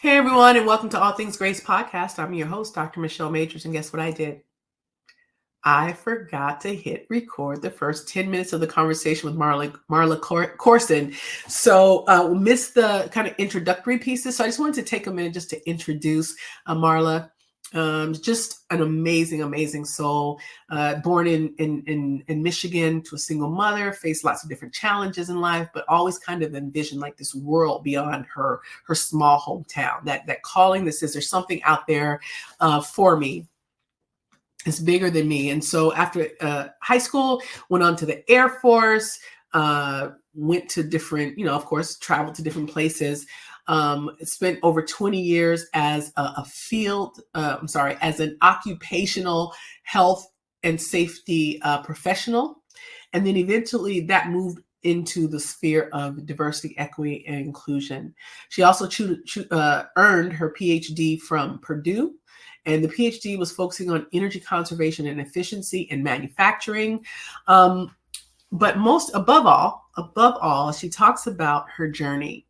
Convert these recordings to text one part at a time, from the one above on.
Hey everyone, and welcome to All Things Grace podcast. I'm your host, Dr. Michelle Majors, and guess what I did? I forgot to hit record the first 10 minutes of the conversation with Marla Corson. So we missed the kind of introductory pieces. So I just wanted to take a minute just to introduce Marla. Just an amazing, amazing soul. Born in Michigan to a single mother, faced lots of different challenges in life, but always kind of envisioned like this world beyond her small hometown. That calling that says there's something out there for me. It's bigger than me. And so after high school, went on to the Air Force, went to different, of course, traveled to different places. Spent over 20 years as as an occupational health and safety professional. And then eventually that moved into the sphere of diversity, equity, and inclusion. She also earned her PhD from Purdue. And the PhD was focusing on energy conservation and efficiency in manufacturing. But above all, she talks about her journey.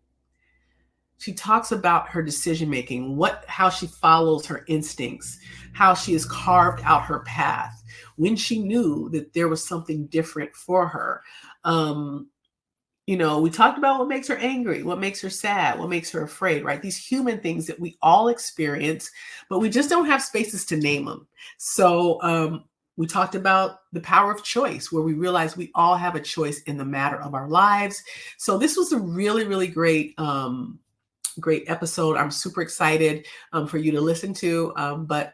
She talks about her decision-making, how she follows her instincts, how she has carved out her path when she knew that there was something different for her. We talked about what makes her angry, what makes her sad, what makes her afraid, right? These human things that we all experience, but we just don't have spaces to name them. So we talked about the power of choice, where we realize we all have a choice in the matter of our lives. So this was a really, really great episode. I'm super excited for you to listen to. But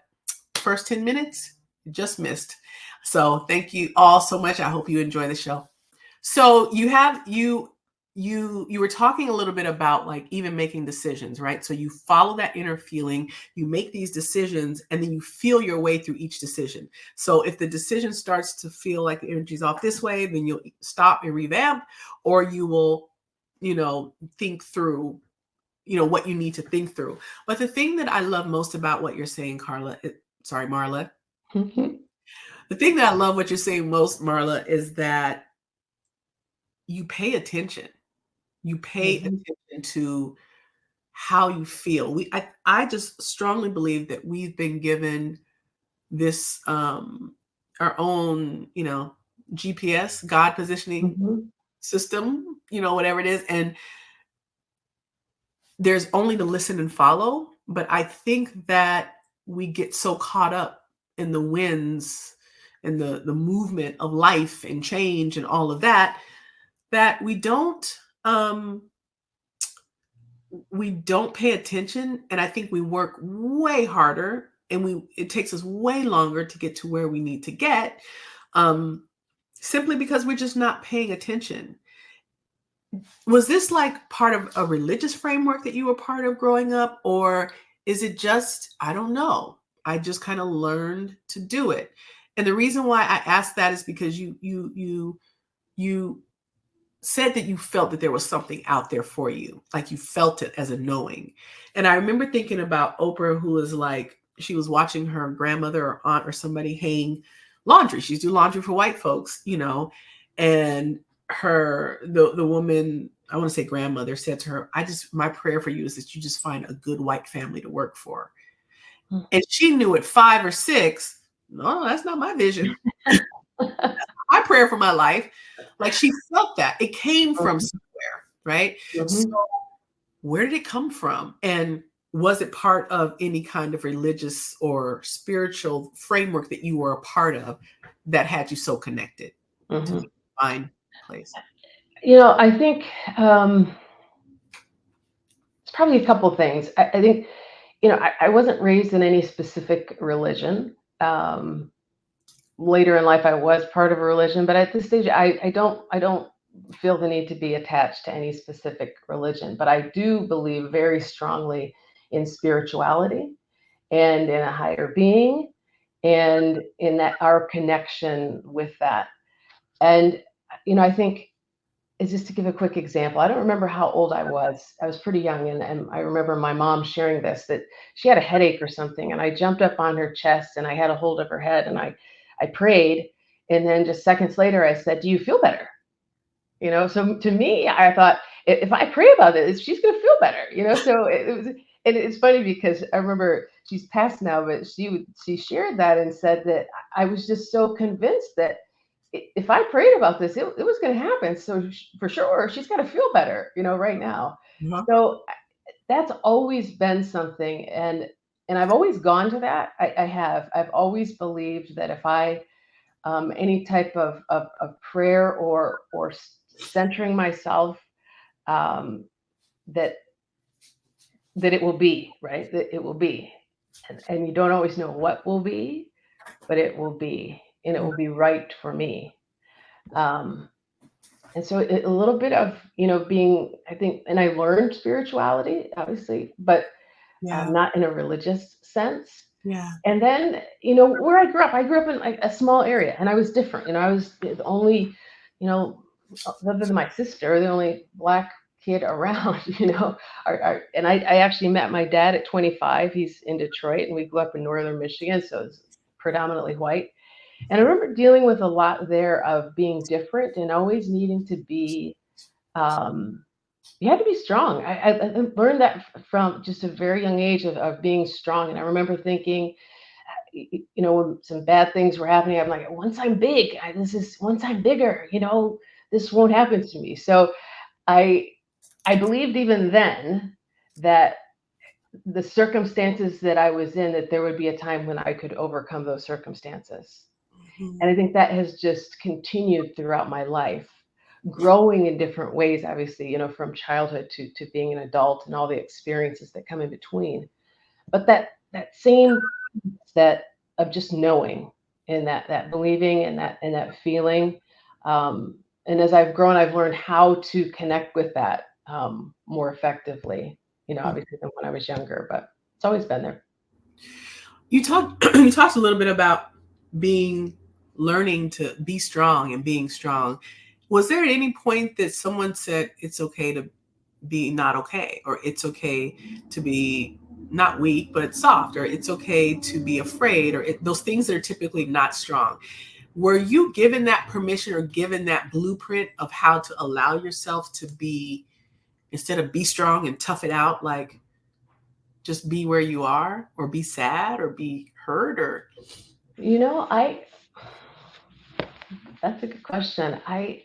first 10 minutes, just missed. So thank you all so much. I hope you enjoy the show. So you were talking a little bit about like even making decisions, right? So you follow that inner feeling, you make these decisions, and then you feel your way through each decision. So if the decision starts to feel like the energy's off this way, then you'll stop and revamp, or you will, think through, what you need to think through. But the thing that I love most about what you're saying, Marla, the thing that I love what you're saying most, Marla, is that you pay attention. You pay attention to how you feel. I just strongly believe that we've been given this our own, GPS, God positioning system, whatever it is. And there's only to listen and follow. But I think that we get so caught up in the winds and the movement of life and change and all of that we don't pay attention. And I think we work way harder and it takes us way longer to get to where we need to get, simply because we're just not paying attention. Was this like part of a religious framework that you were part of growing up, or is it just, I don't know, I just kind of learned to do it? And the reason why I asked that is because you said that you felt that there was something out there for you, like you felt it as a knowing. And I remember thinking about Oprah, who was like, she was watching her grandmother or aunt or somebody hang laundry. She's doing laundry for white folks, and the woman, I want to say grandmother, said to her, my prayer for you is that you just find a good white family to work for. Mm-hmm. And she knew at 5 or 6, no, that's not my vision. My prayer for my life. Like she felt that it came from somewhere, right? Mm-hmm. So where did it come from? And was it part of any kind of religious or spiritual framework that you were a part of that had you so connected to the divine place? I think it's probably a couple of things. I think, I wasn't raised in any specific religion. Later in life, I was part of a religion, but at this stage, I don't feel the need to be attached to any specific religion. But I do believe very strongly in spirituality and in a higher being, and in that our connection with that. And I think, just to give a quick example, I don't remember how old I was. I was pretty young, and I remember my mom sharing this, that she had a headache or something, and I jumped up on her chest and I had a hold of her head and I prayed, and then just seconds later I said, "Do you feel better?" So to me, I thought, if I pray about this, she's going to feel better. So it was, And it's funny because I remember she's passed now, but she shared that and said that I was just so convinced that if I prayed about this, it was going to happen. So for sure, she's got to feel better, right now. Uh-huh. So that's always been something, and I've always gone to that. I've always believed that if I any type of prayer or centering myself, um, that that it will be right, that it will be, and you don't always know what will be, but it will be, and it will be right for me. Um, and so a little bit of being, I think, and I learned spirituality obviously, but Yeah. not in a religious sense. Yeah. And then, where I grew up in like a small area, and I was different. I was the only, you know, other than my sister, the only black kid around, and I actually met my dad at 25. He's in Detroit, and we grew up in northern Michigan, so it's predominantly white. And I remember dealing with a lot there of being different and always needing to be, um, you had to be strong. I learned that from just a very young age of being strong. And I remember thinking, when some bad things were happening, I'm like, once I'm big, once I'm bigger, this won't happen to me. So I, I believed even then that the circumstances that I was in, that there would be a time when I could overcome those circumstances. Mhm. And I think that has just continued throughout my life, growing in different ways, obviously, from childhood to being an adult and all the experiences that come in between. But that same set of just knowing, and that believing, and that feeling. And as I've grown, I've learned how to connect with that more effectively, obviously than when I was younger, but it's always been there. You talked a little bit about being learning to be strong and being strong. Was there at any point that someone said it's okay to be not okay, or it's okay to be not weak but soft, or it's okay to be afraid, or those things that are typically not strong? Were you given that permission or given that blueprint of how to allow yourself to be, instead of be strong and tough it out, like just be where you are, or be sad or be hurt, or I That's a good question. I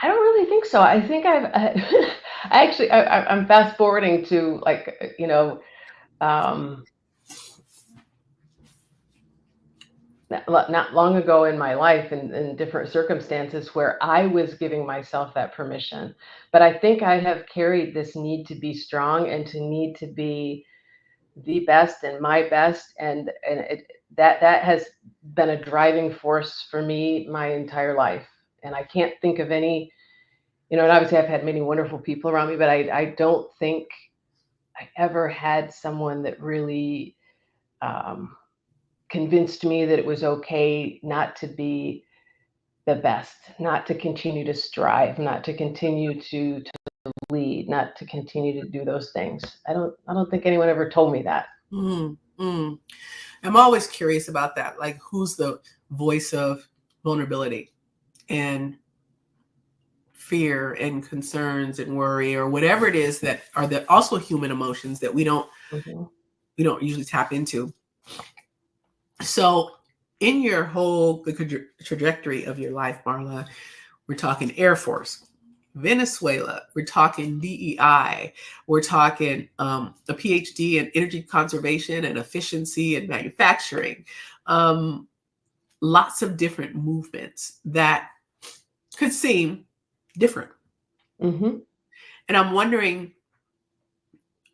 don't really think so. I think I actually, I'm fast forwarding to, like, um, not long ago in my life, in different circumstances where I was giving myself that permission. But I think I have carried this need to be strong and to need to be the best and my best, and that has been a driving force for me my entire life. And I can't think of any, and obviously I've had many wonderful people around me, but I don't think I ever had someone that really um, convinced me that it was okay not to be the best, not to continue to strive, not to continue to lead, not to continue to do those things. I don't think anyone ever told me that. mm, mm. I'm always curious about that. Like, who's the voice of vulnerability and fear and concerns and worry, or whatever it is that are the also human emotions that Mhm. we don't usually tap into. So, in your whole trajectory of your life, Marla, we're talking Air Force, Venezuela, we're talking DEI, we're talking a PhD in energy conservation and efficiency and manufacturing. Um, Lots of different movements that could seem different. Mhm. And I'm wondering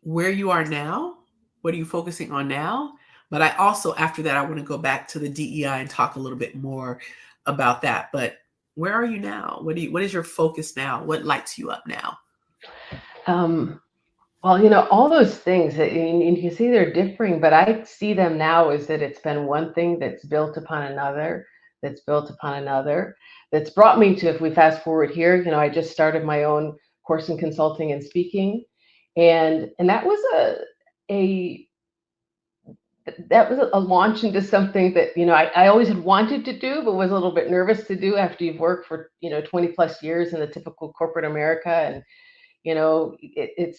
where you are now. What are you focusing on now? But I also, after that, I want to go back to the DEI and talk a little bit more about that. But where are you now? What is your focus now? What lights you up now? Um, well, all those things that, and you can see they're differing, but I see them now as that it's been one thing that's built upon another, that's built upon another, that's brought me to, if we fast forward here, I just started my own course in consulting and speaking, and that was a that was a launch into something that I always had wanted to do, but was a little bit nervous to do after you've worked for 20 plus years in the typical corporate America, and it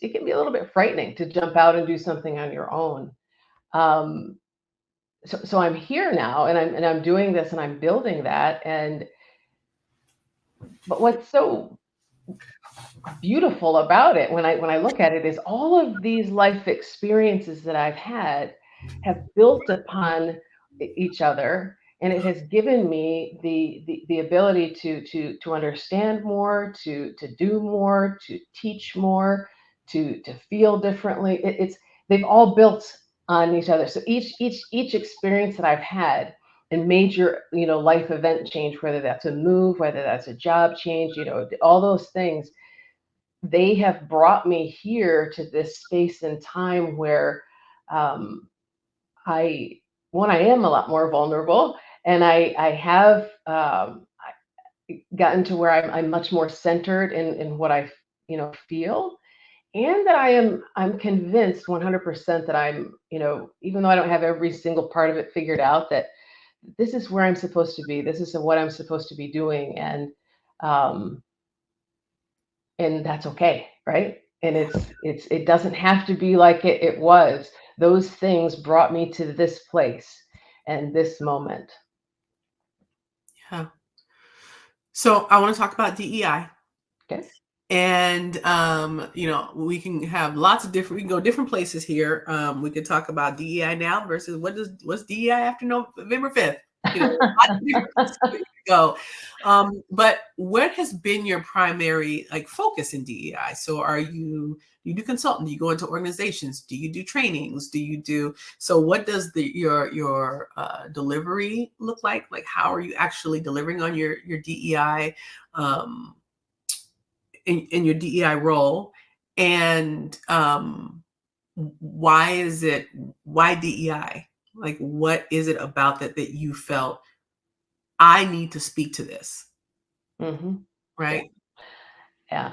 can be a little bit frightening to jump out and do something on your own. So I'm here now, and I'm doing this, and I'm building that. But what's so beautiful about it, when I look at it, is all of these life experiences that I've had have built upon each other, and it has given me the ability to understand more, to do more, to teach more, to feel differently. They've all built on each other. So each experience that I've had, and major life event change, whether that's a move, whether that's a job change, all those things, they have brought me here to this space and time where I am a lot more vulnerable, and I have gotten to where I'm much more centered in what I feel, and that I'm convinced 100% that I'm, even though I don't have every single part of it figured out, that this is where I'm supposed to be. This is what I'm supposed to be doing, and that's okay, right? And it doesn't have to be like it was. Those things brought me to this place and this moment. Yeah. So I want to talk about DEI. Okay. And we can have lots of different, we can go different places here. We could talk about DEI now versus what's DEI after November 5th. Lots of different places we could go. But what has been your primary focus in DEI? So you do consulting, do you go into organizations, do you do trainings, so what does your delivery look like? Like, how are you actually delivering on your DEI in your DEI role, and why DEI? Like, what is it about that you felt I need to speak to this? Mm-hmm. Right? Yeah.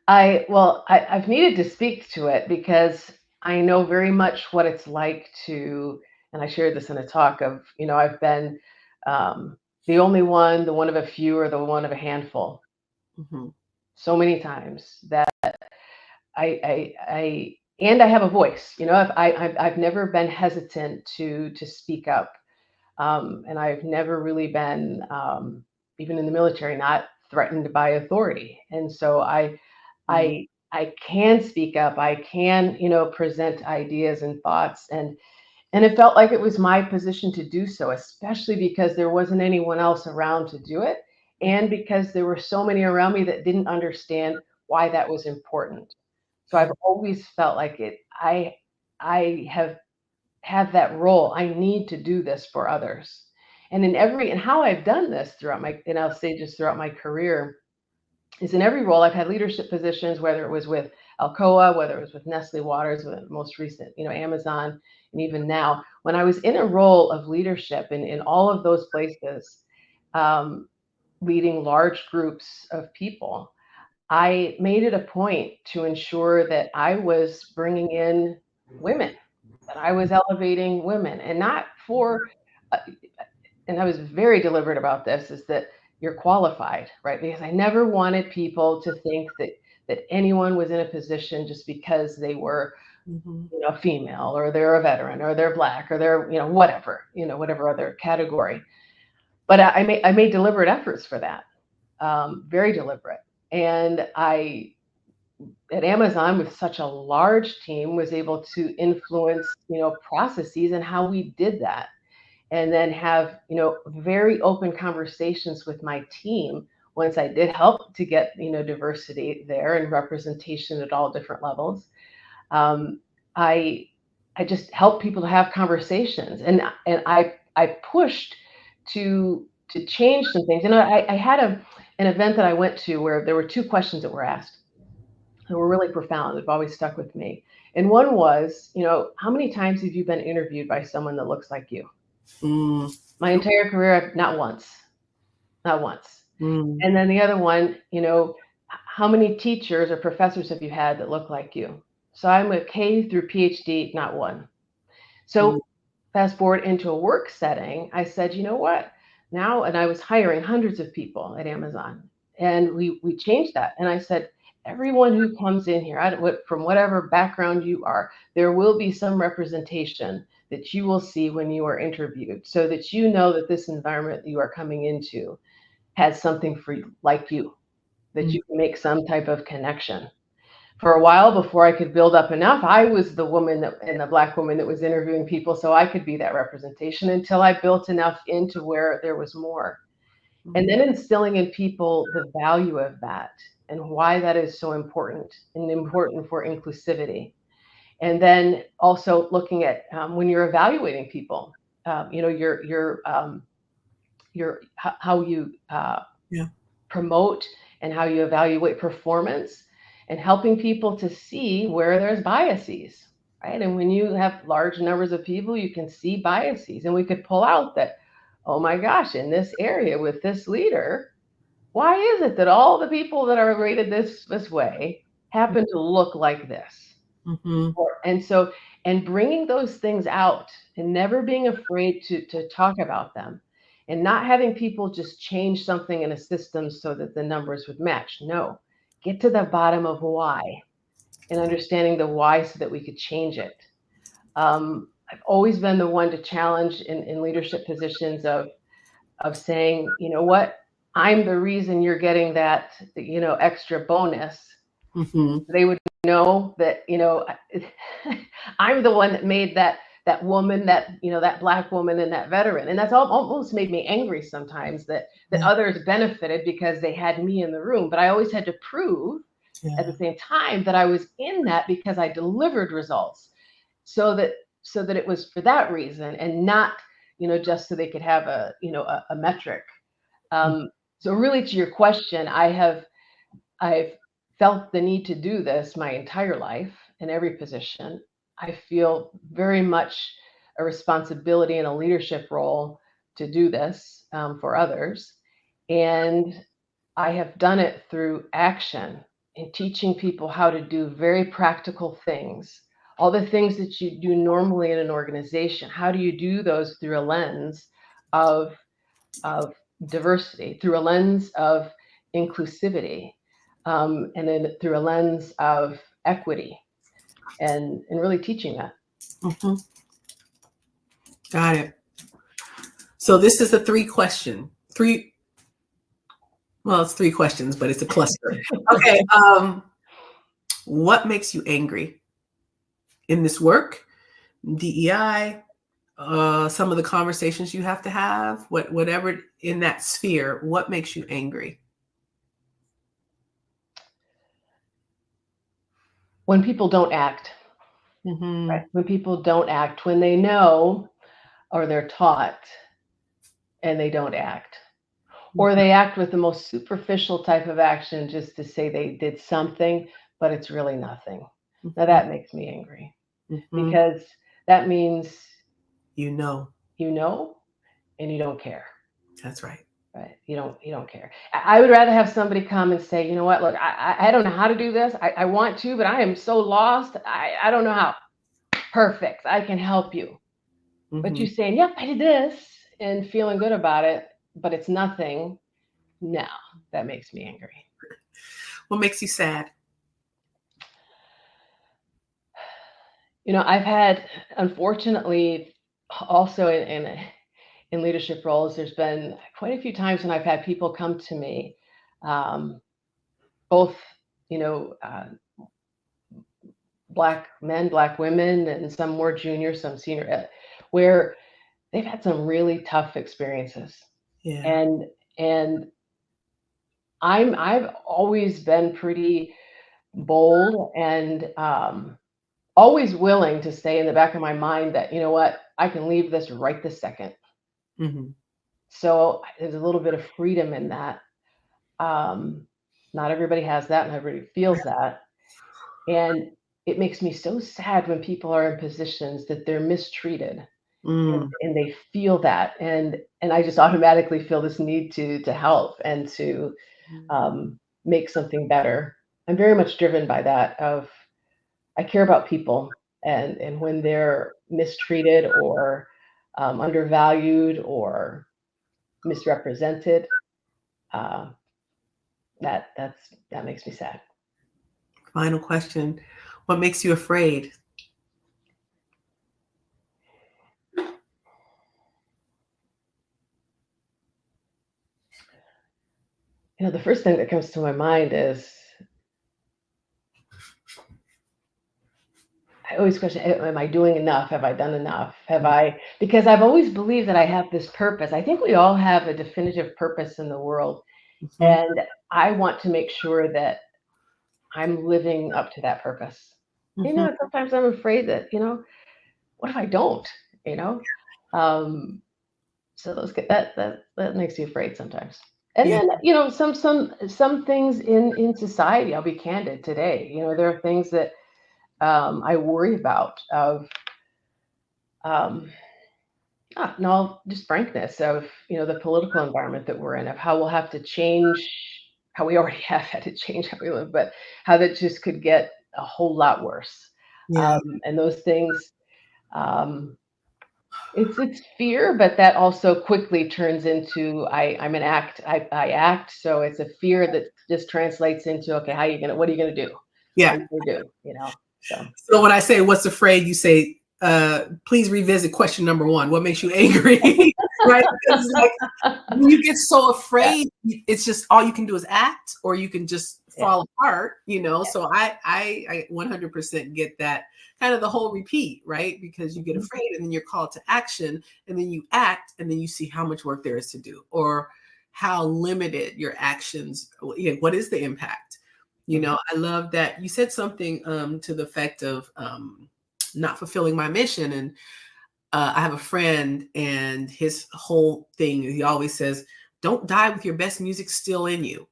I've needed to speak to it because I know very much what it's like to, and I shared this in a talk of, I've been the only one, the one of a few, or the one of a handful. Mm-hmm. So many times that I have a voice. I've never been hesitant to speak up, and I've never really been, even in the military, not threatened by authority. And so I can speak up. I can present ideas and thoughts, and it felt like it was my position to do so, especially because there wasn't anyone else around to do it, and because there were so many around me that didn't understand why that was important. So I've always felt like I have that role. I need to do this for others. And how I've done this throughout I'll say just throughout my career, is in every role I've had leadership positions, whether it was with Alcoa, whether it was with Nestle Waters, with the most recent, Amazon, and even now, when I was in a role of leadership in all of those places, leading large groups of people, I made it a point to ensure that I was bringing in women, that I was elevating women, and not for, and I was very deliberate about this, is that you're qualified, right? Because I never wanted people to think that anyone was in a position just because they were, female, or they're a veteran, or they're Black, or they're, whatever other category. But I made deliberate efforts for that, very deliberate. And at Amazon, with such a large team, was able to influence, processes and how we did that, and then have, very open conversations with my team once I did help to get, diversity there and representation at all different levels. I just helped people to have conversations, and I pushed to change some things. I had an event that I went to where there were two questions that were asked that were really profound. They've always stuck with me. And one was, how many times have you been interviewed by someone that looks like you? My entire career, not once. And then the other one, how many teachers or professors have you had that look like you? So I'm a K through PhD, not one. So fast forward into a work setting, I said, you know what? Now, and I was hiring hundreds of people at Amazon, and we changed that. And I said, everyone who comes in here, from whatever background you are, there will be some representation that you will see when you are interviewed, so that you know that this environment that you are coming into has something for you, like you, that you can make some type of connection. For a while, before I could build up enough, I was the woman and the Black woman that was interviewing people, so I could be that representation, until I built enough into where there was more. And then instilling in people the value of that and why that is so important, and important for inclusivity. And then also looking at, when you're evaluating people, how you promote and how you evaluate performance, and helping people to see where there's biases, right? And when you have large numbers of people, you can see biases, and we could pull out that, oh my gosh, in this area with this leader, why is it that all the people that are rated this way happen to look like this? And bringing those things out, and never being afraid to talk about them, and not having people just change something in a system so that the numbers would match. No, get to the bottom of why, and understanding the why so that we could change it. I've always been the one to challenge in leadership positions of saying, you know what, I'm the reason you're getting that, extra bonus. They would know that, I'm the one that made that woman, that Black woman, and that veteran. And that's almost made me angry sometimes, that others benefited because they had me in the room. But I always had to prove at the same time that I was in that because I delivered results, so that it was for that reason, and not, just so they could have a metric. So really, to your question, I've felt the need to do this my entire life in every position. I feel very much a responsibility and a leadership role to do this, for others. And I have done it through action, and teaching people how to do very practical things. All the things that you do normally in an organization, how do you do those through a lens of diversity, through a lens of inclusivity, and then through a lens of equity, and really teaching that. Got it. So this is a it's 3 questions, but it's a cluster. Okay. What makes you angry in this work, DEI, some of the conversations you have to have, whatever in that sphere, what makes you angry? When people don't act. Right? When people don't act, when they know, or they're taught, and they don't act, or they act with the most superficial type of action just to say they did something, but it's really nothing. Now that makes me angry, because that means you know, and you don't care. That's right. Right. You don't care. I would rather have somebody come and say, you know what, look, I don't know how to do this. I want to, but I am so lost. I don't know how. Perfect. I can help you. But you saying, yep, I did this, and feeling good about it, but it's nothing. No, that makes me angry. What makes you sad? I've had, unfortunately, also in leadership roles, there's been quite a few times when I've had people come to me, both, Black men, Black women, and some more junior, some senior, where they've had some really tough experiences. Yeah. And I've always been pretty bold, and always willing to say in the back of my mind that, you know what, I can leave this right this second. So there's a little bit of freedom in that. Not everybody has that, and everybody feels that. And it makes me so sad when people are in positions that they're mistreated, and they feel that. And I just automatically feel this need to help and to make something better. I'm very much driven by that, of I care about people, and when they're mistreated, or undervalued, or misrepresented, that makes me sad. Final question. What makes you afraid? The first thing that comes to my mind is I always question, am I doing enough? Have I done enough? Because I've always believed that I have this purpose. I think we all have a definitive purpose in the world. Mhm. And I want to make sure that I'm living up to that purpose. Mhm. Sometimes I'm afraid that, what if I don't, you know? So that makes you afraid sometimes. And Yeah. then, some things in society, I'll be candid today. There are things that I worry about of no, just frankness of, the political environment that we're in, of how we'll have to change how we already have had to change how we live, but how that just could get a whole lot worse. Yeah. And those things, um, it's fear, but that also quickly turns into I act. So it's a fear that just translates into, okay, what are you gonna do? What Yeah. are you gonna do? So So when I say what's afraid, you say, please revisit question number one. What makes you angry? Right? Because it's like when you get so yeah, afraid, it's just all you can do is act, or you can just yeah, fall apart. So I 100% get that kind of the whole repeat, right? Because you get mhm, afraid and then you're called to action and then you act and then you see how much work there is to do or how limited your actions, what is the impact? mhm, I love that you said something to the effect of not fulfilling my mission. And I have a friend, and his whole thing, he always says, don't die with your best music still in you.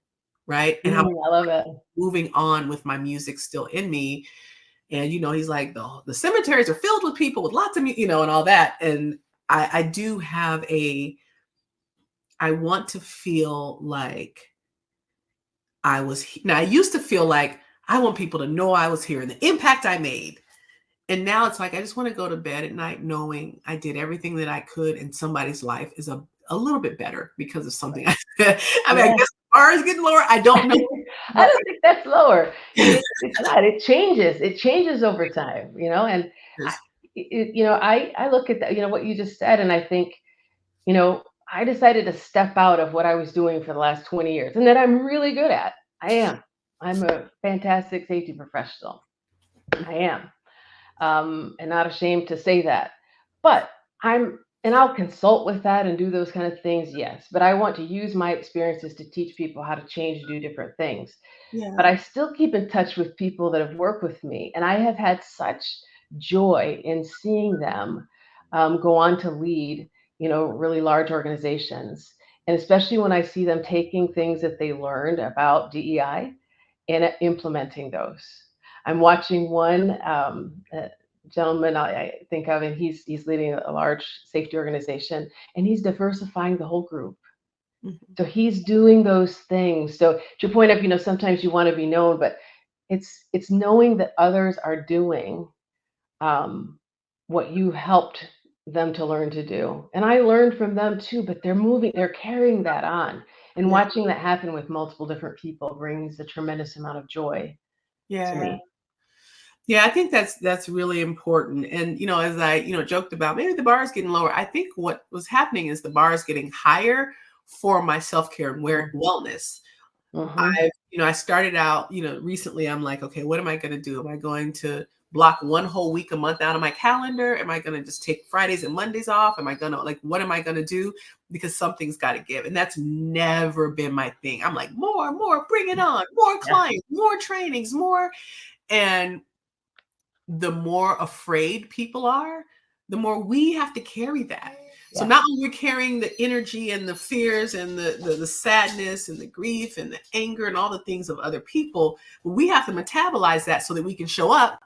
Right. And I'm I love it. moving on with my music still in me. And, he's like, the cemeteries are filled with people with lots of, and all that. And I do have I want to feel like now I used to feel like I want people to know I was here and the impact I made. And now it's like I just want to go to bed at night knowing I did everything that I could and somebody's life is a little bit better because of something I said. I mean, I Yeah. guess the bar is getting lower. I don't know. I But don't think that's lower. It's not. It changes. It changes over time, and I, I look at that, what you just said, and I think, I decided to step out of what I was doing for the last 20 years and that I'm really good at. I am. I'm a fantastic safety professional. I am. And not ashamed to say that. But and I'll consult with that and do those kind of things, yes. But I want to use my experiences to teach people how to change and do different things. But yeah. I still keep in touch with people that have worked with me, and I have had such joy in seeing them go on to lead, really large organizations, and especially when I see them taking things that they learned about DEI and implementing those. I'm watching one gentleman I think of, and he's leading a large safety organization, and he's diversifying the whole group. Mhm. So he's doing those things. So to your point of, sometimes you want to be known, but it's knowing that others are doing um, what you helped them to learn to do. And I learned from them too, but they're carrying that on. And Yeah. watching that happen with multiple different people brings a tremendous amount of joy to Yeah. me. Yeah, I think that's really important. And as I joked about, maybe the bar is getting lower. I think what was happening is the bar is getting higher for my self-care and wellness. Mm-hmm. I started out, recently I'm like, okay, what am I going to do? Am I going to block one whole week a month out of my calendar? Am I going to just take Fridays and Mondays off? Am I going to what am I going to do? Because something's got to give. And that's never been my thing. I'm like, more, bring it on, more Yeah. clients, more trainings, more. And the more afraid people are, the more we have to carry that. So Yeah. not only we're carrying the energy and the fears and the sadness and the grief and the anger and all the things of other people, but we have to metabolize that so that we can show up.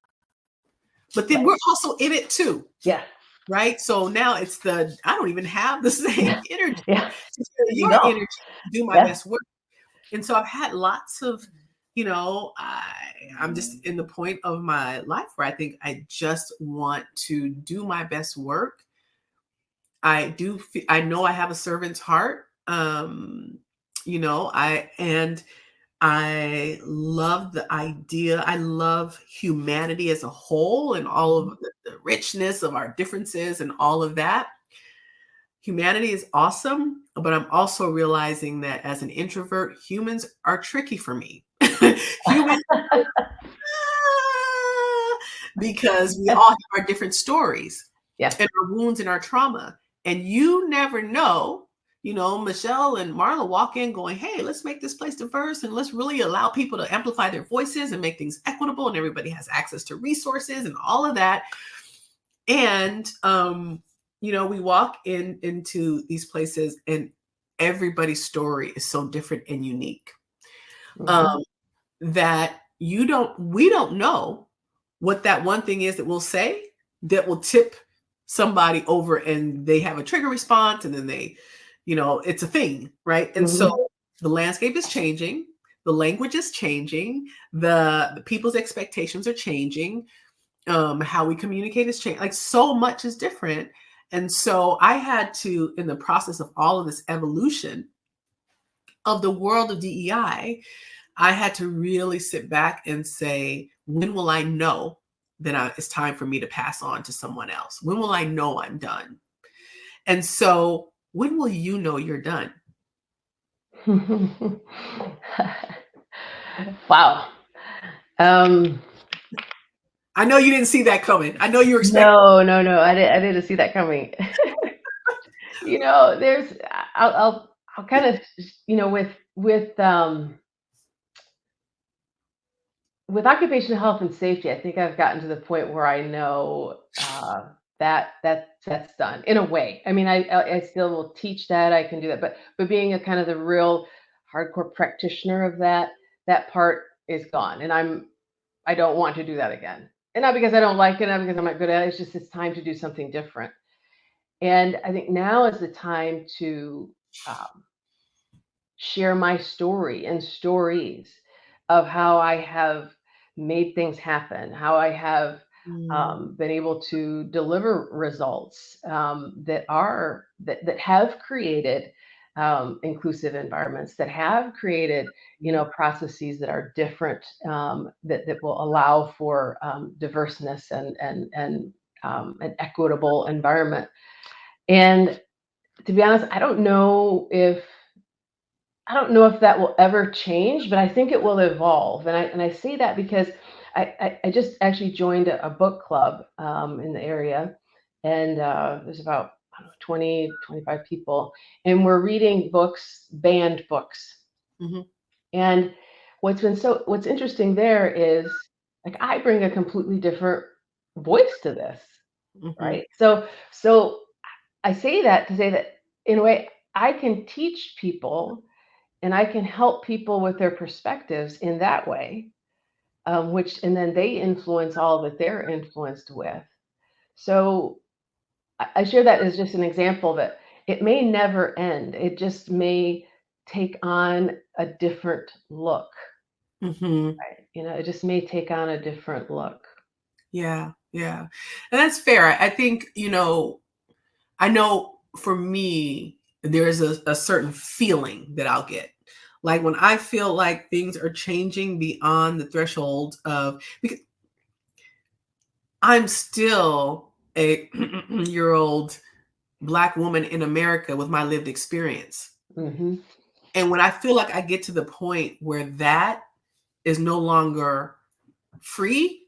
But then Right. we're also in it too, Yeah. right? So now it's I don't even have the same Yeah. energy Yeah. to carry You your don't. energy to do my Yeah. best work. And so I've had lots of, I'm just in the point of my life where I think I just want to do my best work. I know I have a servant's heart. I and I love the idea. I love humanity as a whole and all of the richness of our differences and all of that. Humanity is awesome, but I'm also realizing that as an introvert, humans are tricky for me. Humans, because we all have our different stories Yeah. and our wounds and our trauma. And you never know, Michelle and Marla walk in going, hey, let's make this place diverse and let's really allow people to amplify their voices and make things equitable and everybody has access to resources and all of that. And we walk into these places and everybody's story is so different and unique. Mhm. That we don't know what that one thing is that we'll say that will tip somebody over and they have a trigger response and then it's a thing, right? And Mhm. so the landscape is changing, the language is changing, the people's expectations are changing, how we communicate is changing, like so much is different. And so I had to, in the process of all of this evolution of the world of DEI, I had to really sit back and say, when will I know that it's time for me to pass on to someone else? When will I know I'm done? And so, when will you know you're done? Wow. Um, I know you didn't see that coming. I know you were expecting. no. I didn't see that coming. There's I'll kind of with occupational health and safety, I think I've gotten to the point where I know that's done in a way. I mean, I still will teach that, I can do that, but being a kind of the real hardcore practitioner of that part is gone, and I don't want to do that again. And not because I don't like it, not because I'm not good at it. It's just it's time to do something different. And I think now is the time to um, share my story and stories of how I have made things happen, how I have Mm, been able to deliver results that have created inclusive environments, that have created processes that are different, that will allow for diverseness and an equitable environment. And to be honest, I don't know if that will ever change, but I think it will evolve. And I say that because I just actually joined a book club in the area, and there's about, I don't know, 20, 25 people, and we're reading books, banned books. mhm, And what's interesting there is, like, I bring a completely different voice to this, mhm, right? So I say that to say that, in a way, I can teach people and I can help people with their perspectives in that way, which and then they influence all that they're influenced with. So I share that as just an example that it may never end. It just may take on a different look. mhm. Right? It just may take on a different look. Yeah, yeah. And that's fair. I think, I know for me, there's a certain feeling that I'll get. Like when I feel like things are changing beyond the threshold of, because I'm still a year old Black woman in America with my lived experience. Hmm. And when I feel like I get to the point where that is no longer free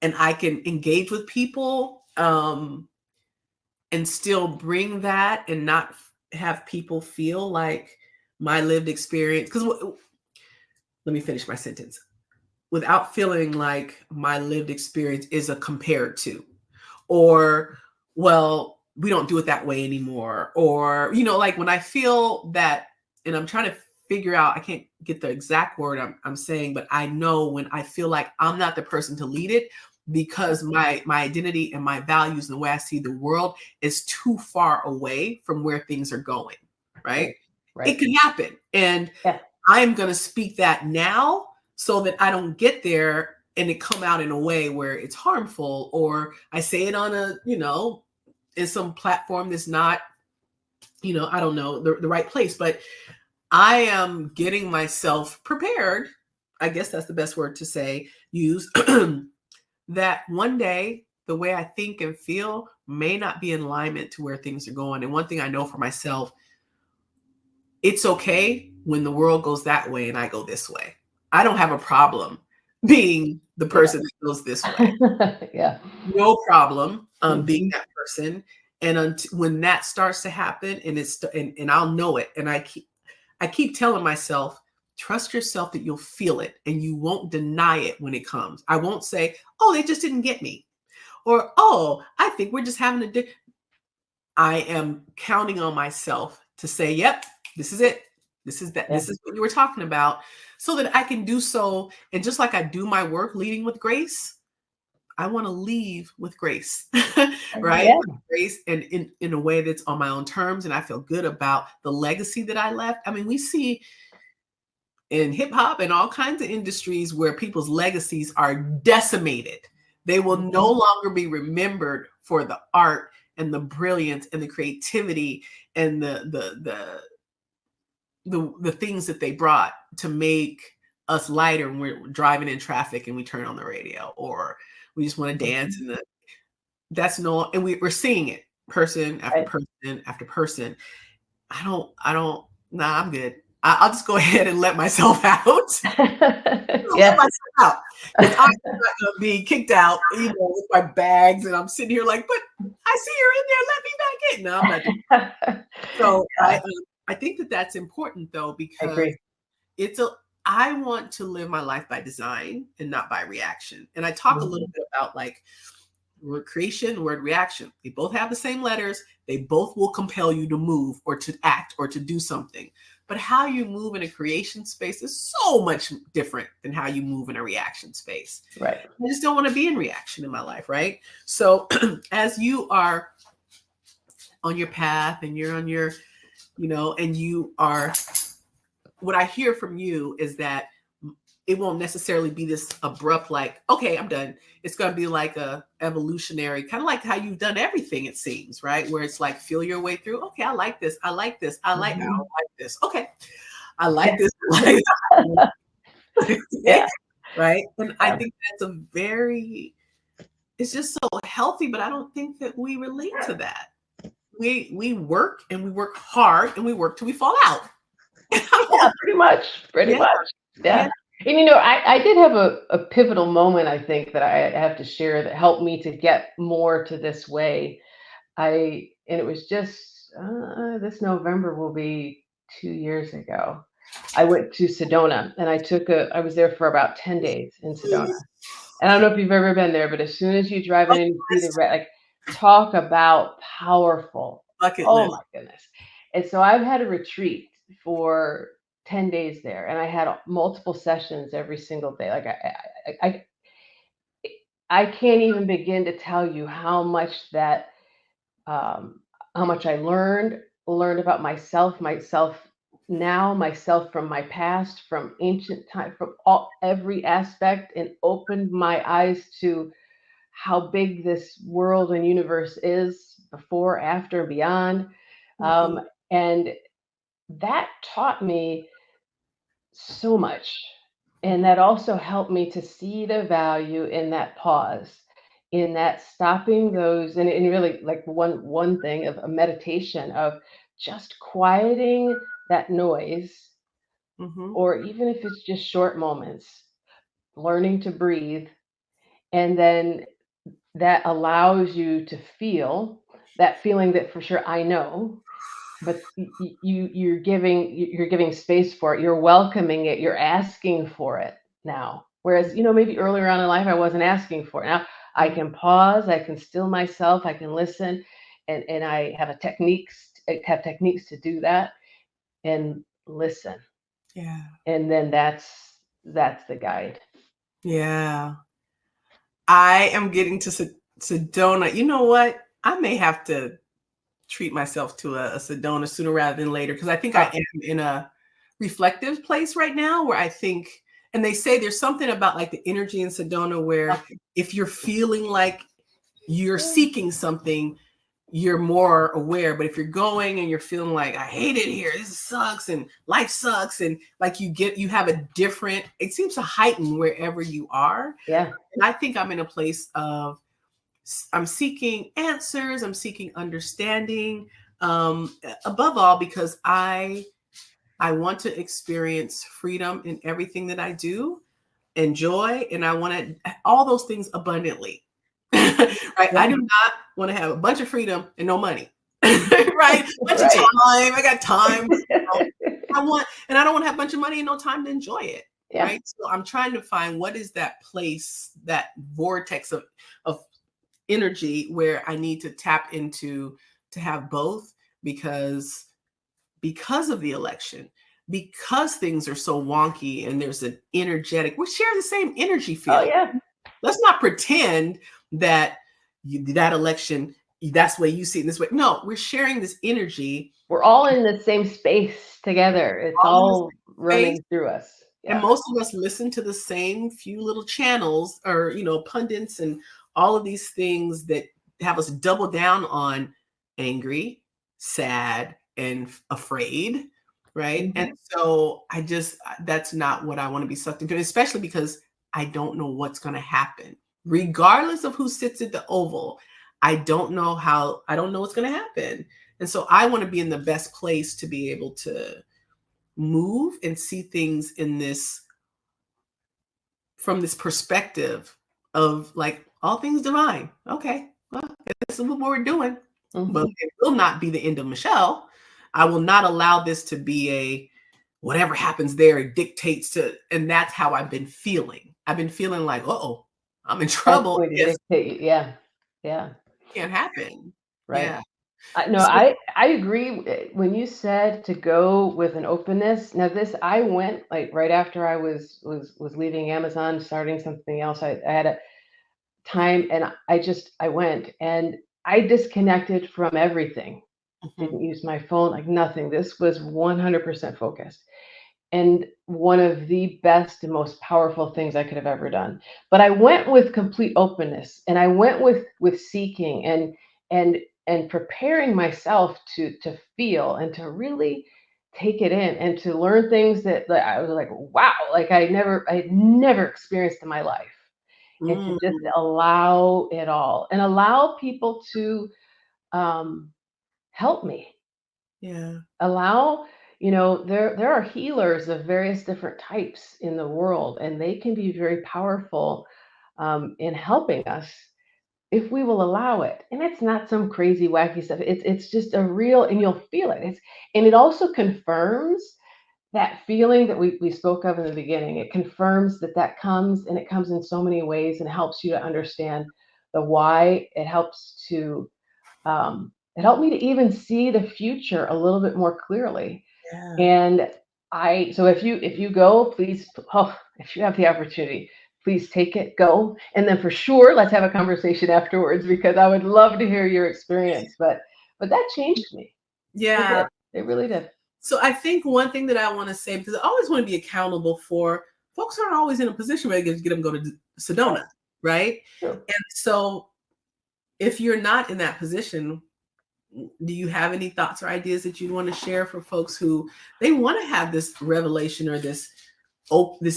and I can engage with people, and still bring that and not have people feel like my lived experience, because let me finish my sentence, without feeling like my lived experience is a compared to, or, well, we don't do it that way anymore, or like when I feel that, and I'm trying to figure out, I can't get the exact word I'm saying, but I know when I feel like I'm not the person to lead it because my identity and my values and the way I see the world is too far away from where things are going, right? Right. It Right. can happen, and Yeah. I'm going to speak that now so that I don't get there and it come out in a way where it's harmful, or I say it on in some platform that's not, I don't know, the right place. But I am getting myself prepared. I guess that's the best word to say, use that one day the way I think and feel may not be in alignment to where things are going. And one thing I know for myself, it's okay when the world goes that way and I go this way. I don't have a problem being the person that goes this way. Yeah. No problem being Mhm. that person. And when that starts to happen, and I'll know it, and I keep telling myself, trust yourself that you'll feel it and you won't deny it when it comes. I won't say, oh, they just didn't get me, or oh, I think we're just having a. I am counting on myself to say, yep, this is it. This is that. Yeah. This is what you were talking about, so that I can do so. And just like I do my work leading with grace, I want to leave with grace, right? Yeah. With grace, and in a way that's on my own terms. And I feel good about the legacy that I left. I mean, we see in hip hop and all kinds of industries where people's legacies are decimated. They will no longer be remembered for the art and the brilliance and the creativity and the things that they brought to make us lighter when we're driving in traffic and we turn on the radio, or we just want to dance in the and we're seeing it person after Right. person after person. Nah, I'm good. I'll just go ahead and let myself out. Let Yeah. myself out. Because I'm not gonna be kicked out, with my bags, and I'm sitting here like, but I see you're in there, let me back in. No, I'm not doing that. So I think that that's important though, I because agree. I want to live my life by design and not by reaction. And I talk a little bit about like word creation, word reaction. They both have the same letters. They both will compel you to move or to act or to do something. But how you move in a creation space is so much different than how you move in a reaction space. Right. I just don't want to be in reaction in my life, right? So as you are on your path and you're on your, and you are, what I hear from you is that it won't necessarily be this abrupt, like, okay, I'm done. It's going to be like a evolutionary, kind of like how you've done everything, it seems, right? Where it's like, feel your way through. Okay, I like this. I like this. I don't like this. Okay. I like this. Yeah. Right. And I think that's it's just so healthy, but I don't think that we relate to that. We work and we work hard and we work till we fall out. Yeah, pretty much. Pretty Yeah. much. Yeah. Yeah. And I did have a pivotal moment, I think, that I have to share that helped me to get more to this way. And it was just this November will be 2 years ago. I went to Sedona and I was there for about 10 days in Sedona. And I don't know if you've ever been there, but as soon as you drive in and you see the red, like, talk about powerful. Bucket Oh list. my goodness. And so I've had a retreat for 10 days there, and I had multiple sessions every single day. Like I can't even begin to tell you um, how much I learned about myself now, myself from my past, from ancient time, from every aspect, and opened my eyes to how big this world and universe is before, after, beyond. Mhm. And that taught me so much. And Mhm. that also helped me to see the value in that pause, in that stopping those, and really like one thing of a meditation of just quieting that noise, Mhm. or even if it's just short moments, learning to breathe, and then that allows you to feel that feeling that for sure I know, but you're giving space for it, you're welcoming it, you're asking for it now, whereas maybe earlier on in life I wasn't asking for it. Now I Mhm. can pause, I can still myself, I can listen, and I have techniques to do that and listen, Yeah. and then that's the guide. Yeah. I am getting to Sedona. You know what? I may have to treat myself to a Sedona sooner rather than later, because I think I Oh, am in a reflective place right now where I think, and they say there's something about like the energy in Sedona where if you're feeling like you're seeking something, you're more aware. But if you're going and you're feeling like, I hate it here, this sucks, and life sucks, and like you have a different, it seems to heighten wherever you are. Yeah. And I think I'm in a place of, I'm seeking answers, I'm seeking understanding, above all because I want to experience freedom in everything that I do, and joy, and I want all those things abundantly. Right? Yeah. I do not want to have a bunch of freedom and no money. Right? A bunch of Right. time. I got time. I want, and I don't want to have a bunch of money and no time to enjoy it. Yeah. Right? So I'm trying to find what is that place, that vortex of energy where I need to tap into to have both, because of the election, because things are so wonky and there's an energetic, we share the same energy Oh field. yeah. Let's not pretend that that election, that's the way you see it this way. No, we're sharing this energy. We're all in the same space together. It's All in the all same space. running through us. And Yeah. most of us listen to the same few little channels, or pundits and all of these things that have us double down on angry, sad, and afraid, right? Mm-hmm. And so that's not what I want to be sucked into, especially because I don't know what's going to happen. Regardless of who sits at the Oval, I don't know what's going to happen. And so I want to be in the best place to be able to move and see things from this perspective of like all things divine. Okay, well, this is what we're doing. Mm-hmm. But it will not be the end of Michelle. I will not allow this to be a whatever happens there, it dictates to, and that's how I've been feeling. I've been feeling like, uh-oh, I'm in That's trouble. going to Yes, dictate. Yeah. Yeah. it can't happen. Right. Yeah. No, So, I agree when you said to go with an openness. Now this, I went like right after I was leaving Amazon, starting something else. I had a time and I went and I disconnected from everything. mhm, Didn't use my phone, like nothing. This was 100% focused. And one of the best and most powerful things I could have ever done. But I went with complete openness, and I went with seeking and and preparing myself to feel and to really take it in and to learn things that I was like, wow, like I had never experienced in my life. And to mm, just allow it all and allow people to um, help me, yeah. allow, there are healers of various different types in the world, and they can be very powerful in helping us if we will allow it. And it's not some crazy wacky stuff. It's just a real, and you'll feel it. And it also confirms that feeling that we spoke of in the beginning. It confirms that comes, and it comes in so many ways, and helps you to understand the why. It helped me to even see the future a little bit more clearly. Yeah. And so if you go, please, oh, if you have the opportunity, please take it, go, and then for sure, let's have a conversation afterwards, because I would love to hear your experience. But that changed me. It Yeah. did. It really did. So I think one thing that I want to say, because I always want to be accountable for folks aren't always in a position where they get them go to Sedona, right? True. And so if you're not in that position, do you have any thoughts or ideas that you'd want to share for folks who they want to have this revelation or this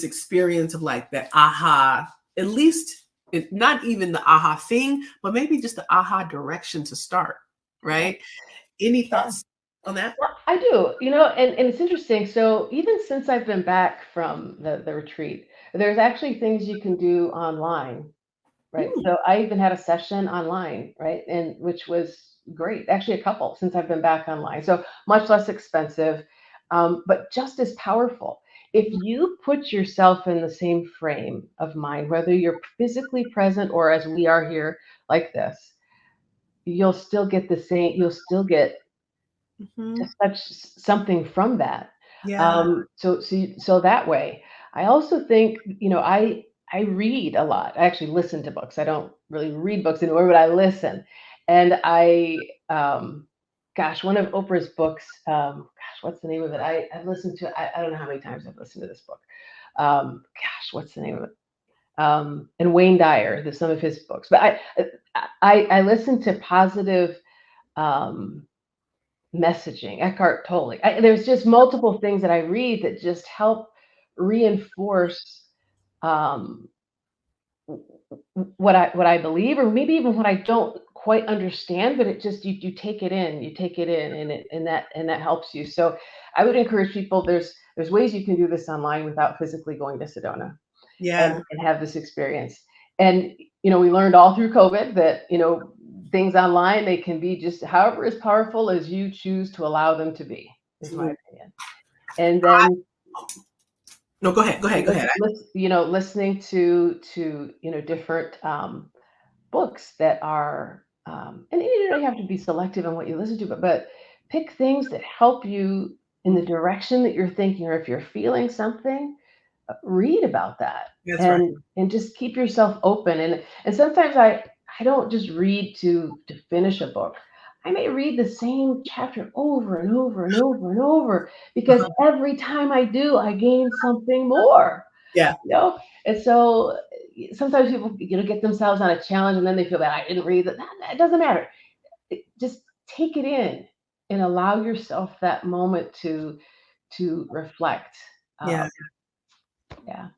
experience of like that aha, at least not even the aha thing, but maybe just the aha direction to start, Yeah. right? Any Yeah. thoughts on that? Well, I do, and it's interesting. So even since I've been back from the retreat, there's actually things you can do online. Right. Mm, So I even had a session online, right? And which was great. Actually, a couple since I've been back online. So much less expensive, but just as powerful. If you put yourself in the same frame of mind, whether you're physically present or as we are here like this, you'll still get the same, you'll still get mhm. just such something from that. Yeah. So that way, I also think, I read a lot. I actually listen to books. I don't really read books anymore, but I listen. And gosh, one of Oprah's books, gosh, what's the name of it? I've listened to, I don't know how many times I've listened to this book. Gosh, what's the name of it? And Wayne Dyer, some of his books. But I listen to positive messaging, Eckhart Tolle. There's just multiple things that I read that just help reinforce um, what I believe, or maybe even what I don't quite understand, but it just you take it in, and that helps you. So I would encourage people. There's ways you can do this online without physically going to Sedona Yeah. and have this experience. And we learned all through COVID that things online, they can be just however as powerful as you choose to allow them to be, is my opinion. And then No, go ahead. listening to different books that are and you don't have to be selective in what you listen to, but pick things that help you in the direction that you're thinking, or if you're feeling something, read about that. That's right. And just keep yourself open. And sometimes I don't just read to finish a book. I may read the same chapter over and over and over and over, because every time I do, I gain something more. Yeah. And so sometimes people get themselves on a challenge, and then they feel that I didn't read that. That doesn't matter. Just take it in and allow yourself that moment to reflect. Yeah. Yeah.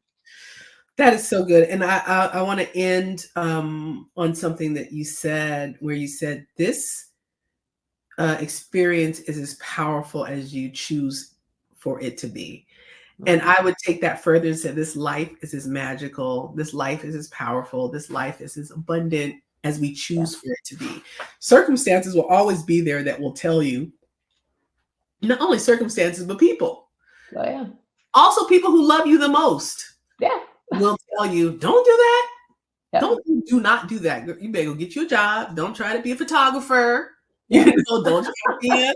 That is so good. And I want to end on something that you said, where you said this experience is as powerful as you choose for it to be. And I would take that further and say this life is as magical, this life is as powerful, this life is as abundant as we choose for it to be. Circumstances will always be there that will tell you, not only circumstances, but people. Oh, yeah. Also, people who love you the most. Yeah. Will tell you, don't do that. Yep. Do not do that. You better go get you a job. Don't try to be a photographer. Yeah. Don't try to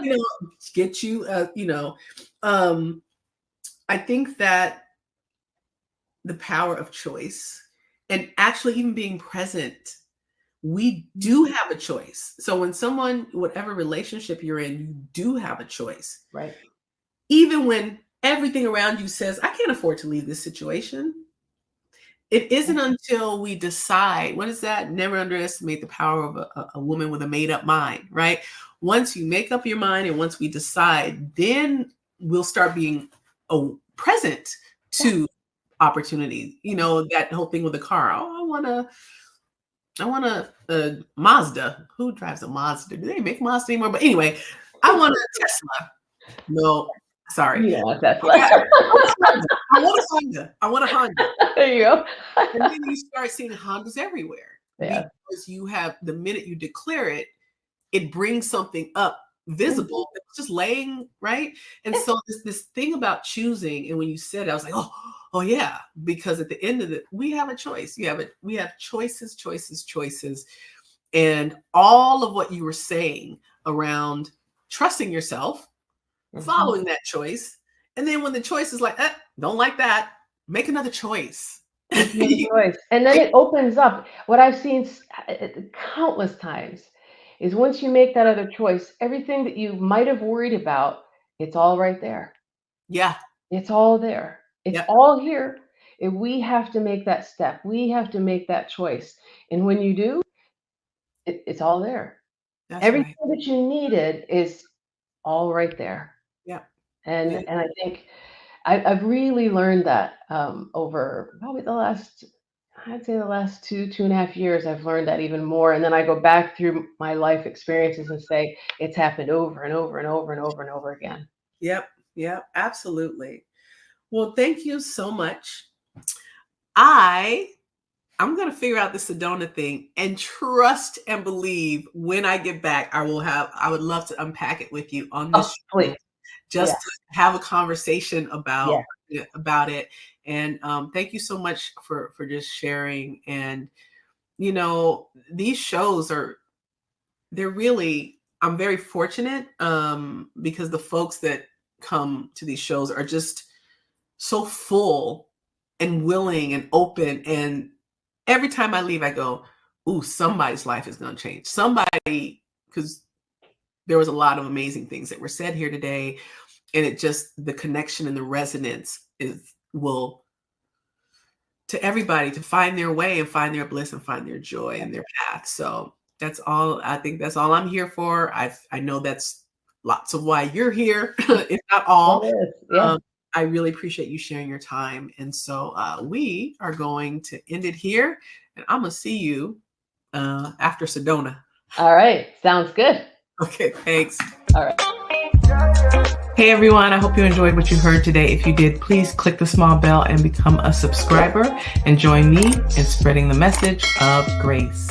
be get you I think that the power of choice, and actually even being present, we do have a choice. So when someone, whatever relationship you're in, you do have a choice. Right. Even when everything around you says, I can't afford to leave this situation. It isn't until we decide, what is that? Never underestimate the power of a woman with a made up mind, right? Once you make up your mind and once we decide, then we'll start being present to opportunity. That whole thing with the car. Oh, I want a Mazda. Who drives a Mazda? Do they make Mazda anymore? But anyway, I want a Tesla. No, sorry. You don't want Tesla. I want a Honda. There you go. And then you start seeing Hondas everywhere. Yeah. Because you have, the minute you declare it, it brings something up visible. It's just laying, right? And so this thing about choosing, and when you said it, I was like, oh yeah, because at the end of it, we have a choice. We have choices. And all of what you were saying around trusting yourself, following that choice. And then when the choice is like, don't like that, make another choice. And then it opens up. What I've seen countless times is once you make that other choice, everything that you might have worried about, it's all right there. Yeah. It's all there. It's all here. And we have to make that step. We have to make that choice. And when you do, it's all there. That's everything right. that you needed is all right there. Yeah. And I think I've really learned that over probably the last 2.5 years. I've learned that even more. And then I go back through my life experiences and say it's happened over and over and over and over and over again. Yep. Absolutely. Well, thank you so much. I'm going to figure out the Sedona thing and trust and believe when I get back, I would love to unpack it with you on this show, please. Just to have a conversation about it. And thank you so much for just sharing. And, these shows they're really, I'm very fortunate because the folks that come to these shows are just so full and willing and open. And every time I leave, I go, ooh, somebody's life is going to change. Somebody, because there was a lot of amazing things that were said here today. And it just, the connection and the resonance will to everybody to find their way and find their bliss and find their joy and their path. So That's all. I think that's all I'm here for. I know that's lots of why you're here, if not all. It is. Yeah. I really appreciate you sharing your time. And so we are going to end it here. And I'm going to see you after Sedona. All right. Sounds good. Okay, thanks. All right. Hey everyone, I hope you enjoyed what you heard today. If you did, please click the small bell and become a subscriber and join me in spreading the message of grace.